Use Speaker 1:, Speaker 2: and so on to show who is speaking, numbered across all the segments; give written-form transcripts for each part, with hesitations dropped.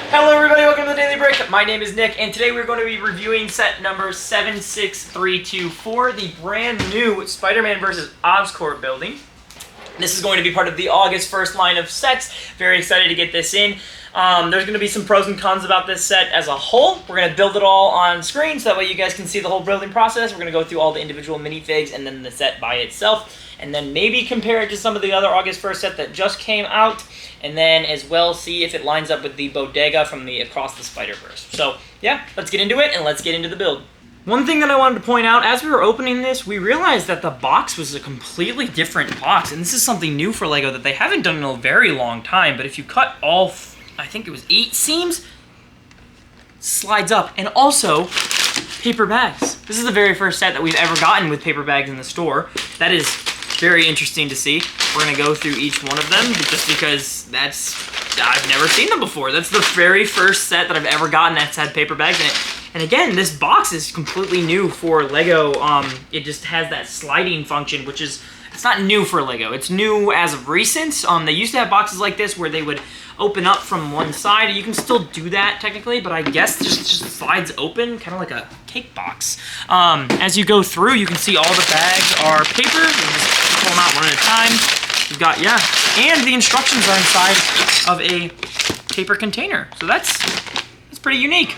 Speaker 1: Hello everybody, welcome to the Daily Break. My name is Nick, and today we're going to be reviewing set number 76324, the brand new Spider-Man vs. Oscorp building. This is going to be part of the August 1st line of sets. Very excited to get this in. There's going to be some pros and cons about this set as a whole. We're going to build it all on screen so that way you guys can see the whole building process. We're going to go through all the individual minifigs and then the set by itself. And then maybe compare it to some of the other August 1st set that just came out. And then as well see if it lines up with the bodega from the Across the Spider-Verse. So yeah, let's get into it and let's get into the build. One thing that I wanted to point out, as we were opening this, we realized that the box was a completely different box. And this is something new for LEGO that they haven't done in a very long time. But if you cut all, I think it was 8 seams, slides up. And also, paper bags. This is the very first set that we've ever gotten with paper bags in the store. That is very interesting to see. We're going to go through each one of them just because I've never seen them before. That's the very first set that I've ever gotten that's had paper bags in it. And again, this box is completely new for LEGO. It just has that sliding function, which is, it's not new for LEGO. It's new as of recent. They used to have boxes like this where they would open up from one side. You can still do that technically, but I guess just slides open, kind of like a cake box. As you go through, you can see all the bags are paper. You just pull them out one at a time. You've got, yeah, and the instructions are inside of a paper container. So that's pretty unique.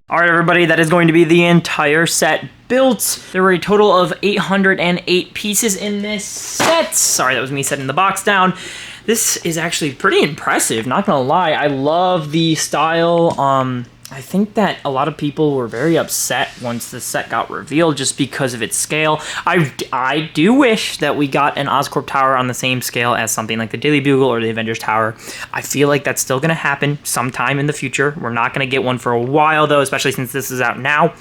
Speaker 1: Alright everybody, that is going to be the entire set built. There were a total of 808 pieces in this set. Sorry, that was me setting the box down. This is actually pretty impressive, not gonna lie. I love the style. I I think that a lot of people were very upset once the set got revealed just because of its scale. I do wish that we got an Oscorp tower on the same scale as something like the Daily Bugle or the Avengers Tower. I feel like that's still going to happen sometime in the future. We're not going to get one for a while, though, especially since this is out now.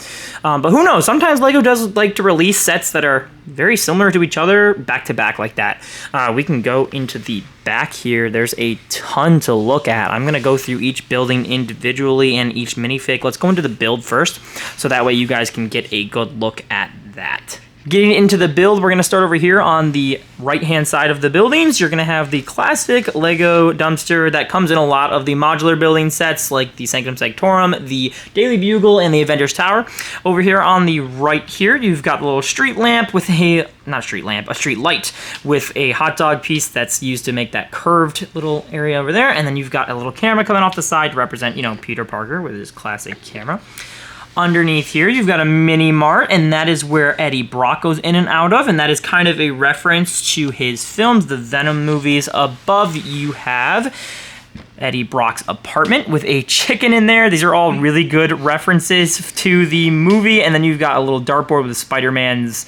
Speaker 1: But who knows? Sometimes LEGO does like to release sets that are very similar to each other back to back like that. We can go into the back here. There's a ton to look at. I'm going to go through each building individually and each minifig. Let's go into the build first, so that way you guys can get a good look at that. Getting into the build, we're going to start over here on the right-hand side of the buildings. You're going to have the classic LEGO dumpster that comes in a lot of the modular building sets, like the Sanctum Sanctorum, the Daily Bugle, and the Avengers Tower. Over here on the right here, you've got a little street lamp with a, not a street lamp, a street light with a hot dog piece that's used to make that curved little area over there. And then you've got a little camera coming off the side to represent, you know, Peter Parker with his classic camera. Underneath here, you've got a mini mart, and that is where Eddie Brock goes in and out of, and that is kind of a reference to his films, the Venom movies. Above, you have Eddie Brock's apartment with a chicken in there. These are all really good references to the movie. And then you've got a little dartboard with Spider-Man's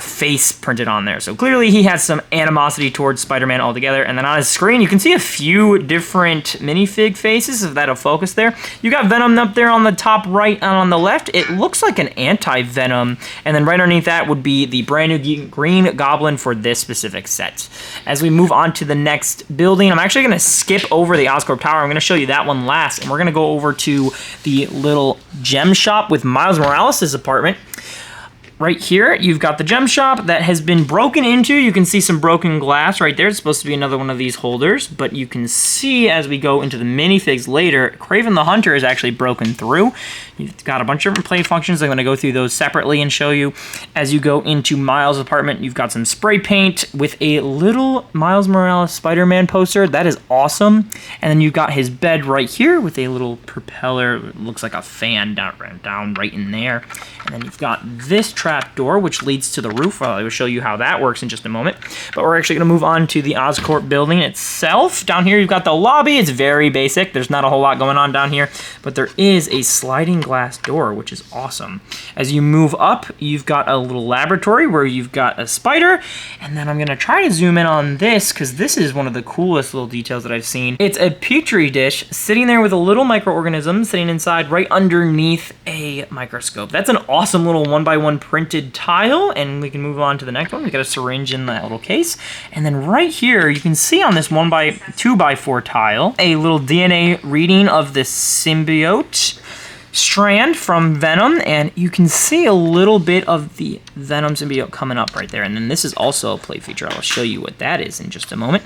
Speaker 1: face printed on there. So clearly he has some animosity towards Spider-Man altogether. And then on his screen, you can see a few different minifig faces, if that'll focus there. You got Venom up there on the top right and on the left. It looks like an anti-Venom. And then right underneath that would be the brand new Green Goblin for this specific set. As we move on to the next building, I'm actually going to skip over the Oscorp Tower. I'm going to show you that one last, and we're going to go over to the little gem shop with Miles Morales' apartment. Right here, you've got the gem shop that has been broken into. You can see some broken glass right there. It's supposed to be another one of these holders, but you can see as we go into the minifigs later, Kraven the Hunter is actually broken through. You've got a bunch of different play functions. I'm going to go through those separately and show you. As you go into Miles' apartment, you've got some spray paint with a little Miles Morales Spider-Man poster. That is awesome. And then you've got his bed right here with a little propeller. It looks like a fan down right in there. And then you've got this trap door, which leads to the roof. I will show you how that works in just a moment. But we're actually going to move on to the Oscorp building itself. Down here, you've got the lobby. It's very basic. There's not a whole lot going on down here, but there is a sliding glass door, which is awesome. As you move up, you've got a little laboratory where you've got a spider, and then I'm going to try to zoom in on this because this is one of the coolest little details that I've seen. It's a petri dish sitting there with a little microorganism sitting inside right underneath a microscope. That's an awesome little 1x1 printed tile, and we can move on to the next one. We've got a syringe in that little case, and then right here you can see on this 2x4 tile a little DNA reading of the symbiote strand from Venom, and you can see a little bit of the Venom symbiote coming up right there. And then this is also a play feature. I'll show you what that is in just a moment.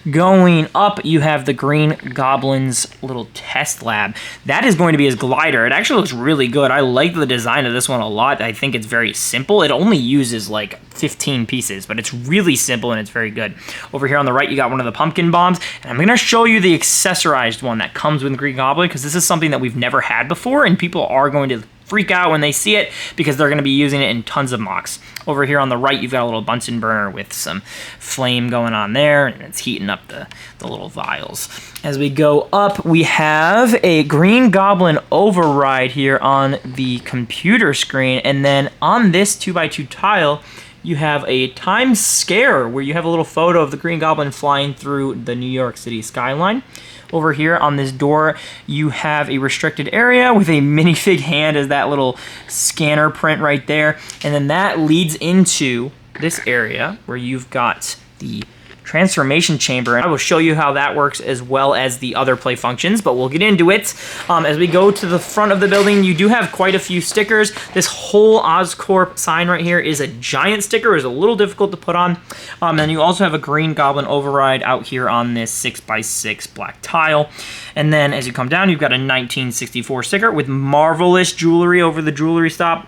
Speaker 1: Going up, you have the Green Goblin's little test lab. That is going to be his glider. It actually looks really good. I like the design of this one a lot. I think it's very simple. It only uses like 15 pieces, but it's really simple and it's very good. Over here on the right, you got one of the pumpkin bombs, and I'm going to show you the accessorized one that comes with Green Goblin because this is something that we've never had before, and people are going to freak out when they see it because they're going to be using it in tons of mocks. Over here on the right, you've got a little Bunsen burner with some flame going on there, and it's heating up the little vials. As we go up, we have a Green Goblin override here on the computer screen, and then on this 2x2 tile, you have a time scare where you have a little photo of the Green Goblin flying through the New York City skyline. Over here on this door, you have a restricted area with a minifig hand as that little scanner print right there. And then that leads into this area where you've got the transformation chamber, and I will show you how that works as well as the other play functions, but we'll get into it. As we go to the front of the building, you do have quite a few stickers. This whole Oscorp sign right here is a giant sticker. It's a little difficult to put on. And you also have a Green Goblin override out here on this 6x6 black tile. And then as you come down, you've got a 1964 sticker with marvelous jewelry over the jewelry stop.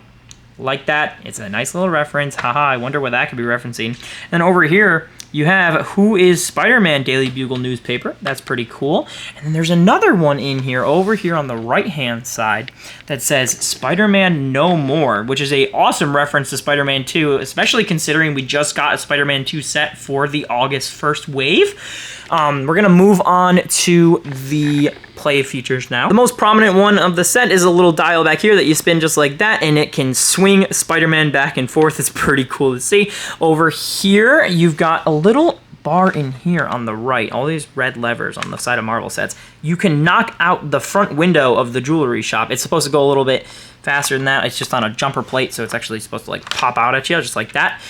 Speaker 1: Like that. It's a nice little reference. Haha, I wonder what that could be referencing. And over here, you have Who is Spider-Man Daily Bugle newspaper. That's pretty cool. And then there's another one in here, over here on the right-hand side, that says Spider-Man No More, which is a awesome reference to Spider-Man 2, especially considering we just got a Spider-Man 2 set for the August 1st wave. We're gonna move on to the play features now. The most prominent one of the set is a little dial back here that you spin just like that, and it can swing Spider-Man back and forth. It's pretty cool to see. Over here, you've got a little bar in here on the right, all these red levers on the side of Marvel sets. You can knock out the front window of the jewelry shop. It's supposed to go a little bit faster than that. It's just on a jumper plate, so it's actually supposed to like pop out at you, just like that.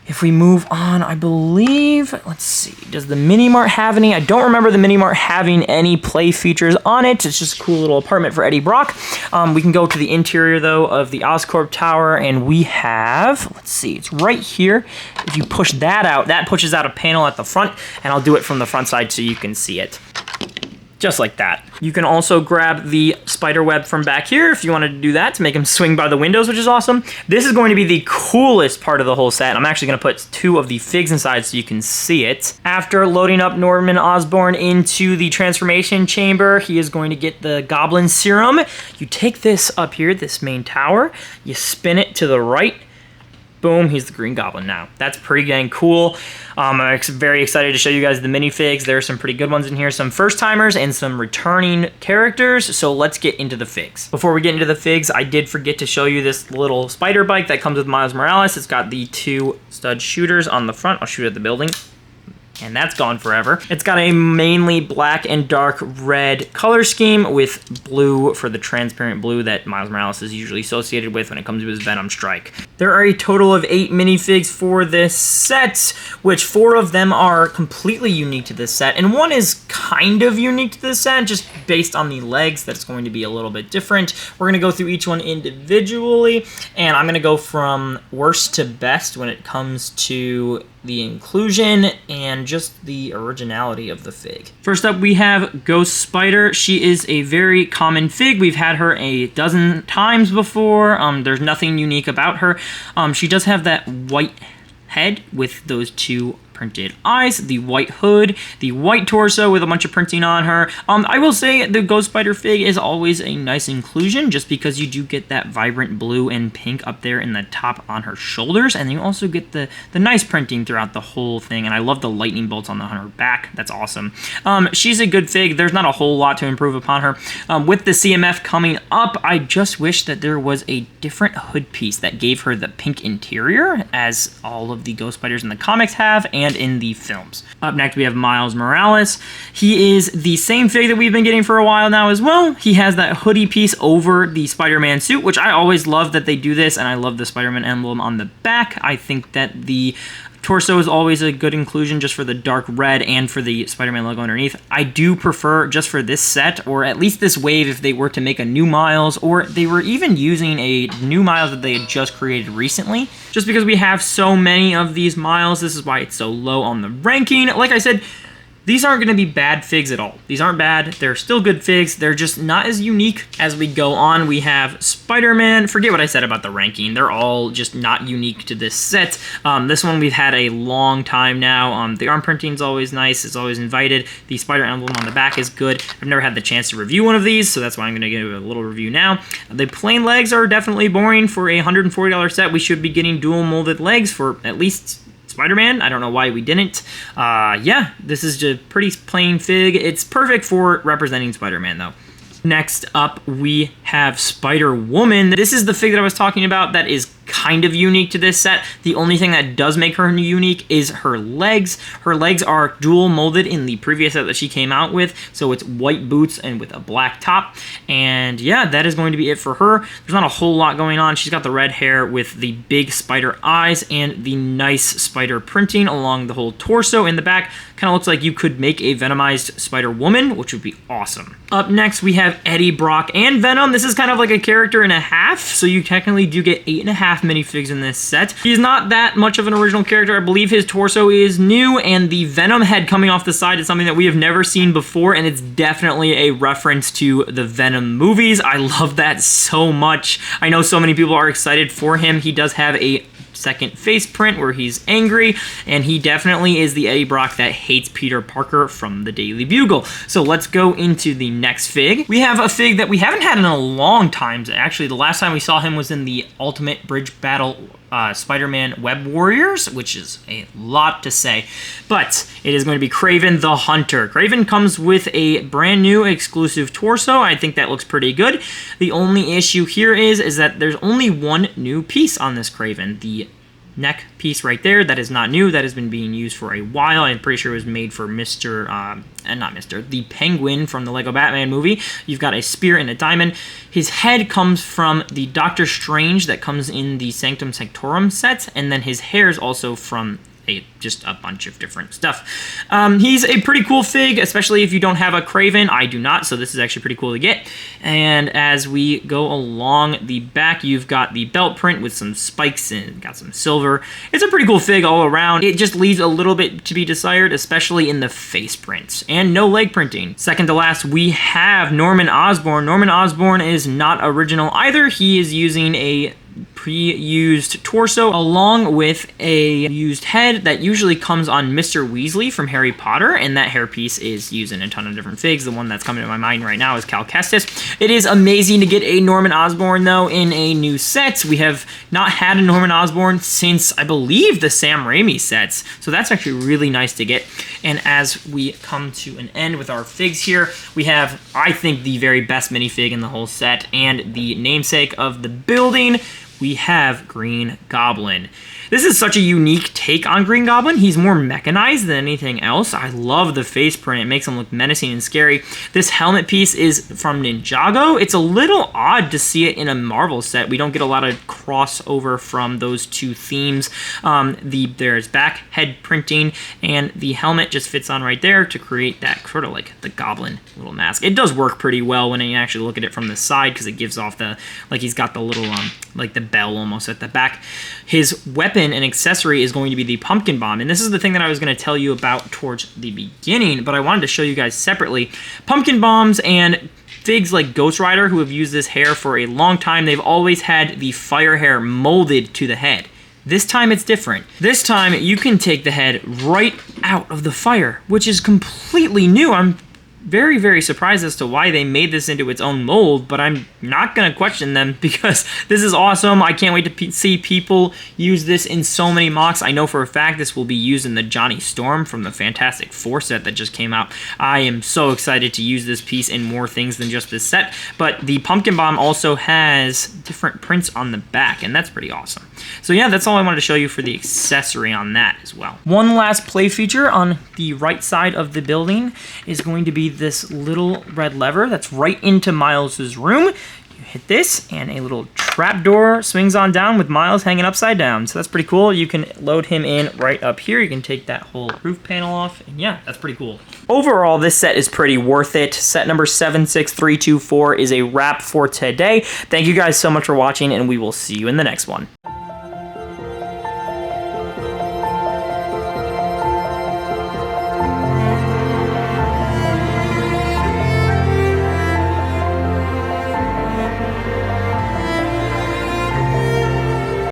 Speaker 1: If we move on, I believe, let's see, does the mini mart have any? I don't remember the mini mart having any play features on it. It's just a cool little apartment for Eddie Brock. We can go to the interior, though, of the Oscorp Tower, and we have, let's see, it's right here. If you push that out, that pushes out a panel at the front, and I'll do it from the front side so you can see it. Just like that. You can also grab the spider web from back here if you wanted to do that to make him swing by the windows, which is awesome. This is going to be the coolest part of the whole set. I'm actually going to put 2 of the figs inside so you can see it. After loading up Norman Osborn into the transformation chamber, he is going to get the Goblin Serum. You take this up here, this main tower, you spin it to the right. Boom, he's the Green Goblin now. That's pretty dang cool. I'm very excited to show you guys the minifigs. There are some pretty good ones in here, some first-timers and some returning characters, so let's get into the figs. Before we get into the figs, I did forget to show you this little spider bike that comes with Miles Morales. It's got the 2 stud shooters on the front. I'll shoot at the building. And that's gone forever. It's got a mainly black and dark red color scheme with blue for the transparent blue that Miles Morales is usually associated with when it comes to his Venom strike. There are a total of 8 minifigs for this set, which 4 of them are completely unique to this set, and 1 is kind of unique to this set, just based on the legs. That's going to be a little bit different. We're going to go through each one individually, and I'm going to go from worst to best when it comes to the inclusion and just the originality of the fig. First up, we have Ghost Spider. She is a very common fig. We've had her a dozen times before. There's nothing unique about her. She does have that white head with those 2 printed eyes, the white hood, the white torso with a bunch of printing on her. I will say the Ghost Spider fig is always a nice inclusion just because you do get that vibrant blue and pink up there in the top on her shoulders, and you also get the nice printing throughout the whole thing, and I love the lightning bolts on her back. That's awesome. She's a good fig. There's not a whole lot to improve upon her. With the CMF coming up, I just wish that there was a different hood piece that gave her the pink interior, as all of the Ghost Spiders in the comics have, and in the films. Up next, we have Miles Morales. He is the same fig that we've been getting for a while now as well. He has that hoodie piece over the Spider-Man suit, which I always love that they do this, and I love the Spider-Man emblem on the back. I think that the torso is always a good inclusion just for the dark red and for the Spider-Man logo underneath. I do prefer, just for this set, or at least this wave, if they were to make a new Miles, or they were even using a new Miles that they had just created recently. Just because we have so many of these Miles, this is why it's so low on the ranking. Like I said, these aren't going to be bad figs at all. These aren't bad. They're still good figs. They're just not as unique. As we go on, we have Spider-Man. Forget what I said about the ranking. They're all just not unique to this set. This one we've had a long time now. The arm printing is always nice. It's always invited. The spider emblem on the back is good. I've never had the chance to review one of these, so that's why I'm going to give a little review now. The plain legs are definitely boring. For a $140 set, we should be getting dual molded legs for at least Spider-Man. I don't know why we didn't. Yeah, this is just pretty plain fig. It's perfect for representing Spider-Man, though. Next up, we have Spider-Woman. This is the fig that I was talking about that is kind of unique to this set. The only thing that does make her unique is her legs. Her legs are dual molded in the previous set that she came out with, so it's white boots and with a black top. And yeah, that is going to be it for her. There's not a whole lot going on. She's got the red hair with the big spider eyes and the nice spider printing along the whole torso in the back. Kind of looks like you could make a Venomized Spider-Woman, which would be awesome. Up next, we have Eddie Brock and Venom. This is kind of like a character and a half, so you technically do get 8.5 minifigs in this set. He's not that much of an original character. I believe his torso is new, and the Venom head coming off the side is something that we have never seen before, and it's definitely a reference to the Venom movies. I love that so much. I know so many people are excited for him. He does have a second face print where he's angry, and he definitely is the Eddie Brock that hates Peter Parker from the Daily Bugle. So let's go into the next fig. We have a fig that we haven't had in a long time. Actually, the last time we saw him was in the Ultimate Bridge Battle Spider-Man Web Warriors, which is a lot to say. But it is going to be Kraven the Hunter. Kraven comes with a brand new exclusive torso. I think that looks pretty good. The only issue here is that there's only one new piece on this Kraven. The neck piece right there, that is not new. That has been being used for a while. I'm pretty sure it was made for the Penguin from the Lego Batman movie. You've got a spear and a diamond. His head comes from the Doctor Strange that comes in the Sanctum Sanctorum set, and then his hair is also from just a bunch of different stuff. He's a pretty cool fig, especially if you don't have a Kraven. I do not, so this is actually pretty cool to get. And as we go along the back, you've got the belt print with some spikes and got some silver. It's a pretty cool fig all around. It just leaves a little bit to be desired, especially in the face prints. And no leg printing. Second to last, we have Norman Osborn. Norman Osborn is not original either. He is using a pre-used torso along with a used head that usually comes on Mr. Weasley from Harry Potter, and that hairpiece is used in a ton of different figs. The one that's coming to my mind right now is Cal Kestis. It is amazing to get a Norman Osborn though in a new set. We have not had a Norman Osborn since I believe the Sam Raimi sets, so that's actually really nice to get. And as we come to an end with our figs here, we have, I think, the very best minifig in the whole set and the namesake of the building. We have Green Goblin. This is such a unique take on Green Goblin. He's more mechanized than anything else. I love the face print. It makes him look menacing and scary. This helmet piece is from Ninjago. It's a little odd to see it in a Marvel set. We don't get a lot of crossover from those two themes. There's back head printing, and the helmet just fits on right there to create that sort of like the Goblin little mask. It does work pretty well when you actually look at it from the side because it gives off the, like he's got the little, like the bell almost at the back. His weapon and accessory is going to be the pumpkin bomb, and this is the thing that I was going to tell you about towards the beginning, but I wanted to show you guys separately. Pumpkin bombs and figs like Ghost Rider, who have used this hair for a long time, they've always had the fire hair molded to the head. This time it's different. This time you can take the head right out of the fire, which is completely new. I'm very, very surprised as to why they made this into its own mold, but I'm not going to question them because this is awesome. I can't wait to see people use this in so many mocks. I know for a fact this will be used in the Johnny Storm from the Fantastic Four set that just came out. I am so excited to use this piece in more things than just this set, but the Pumpkin Bomb also has different prints on the back, and that's pretty awesome. So yeah, that's all I wanted to show you for the accessory on that as well. One last play feature on the right side of the building is going to be this little red lever that's right into Miles's room. You hit this and a little trap door swings on down with Miles hanging upside down. So that's pretty cool. You can load him in right up here. You can take that whole roof panel off, and yeah, that's pretty cool. Overall, this set is pretty worth it. Set number 76324 is a wrap for today. Thank you guys so much for watching, and we will see you in the next one.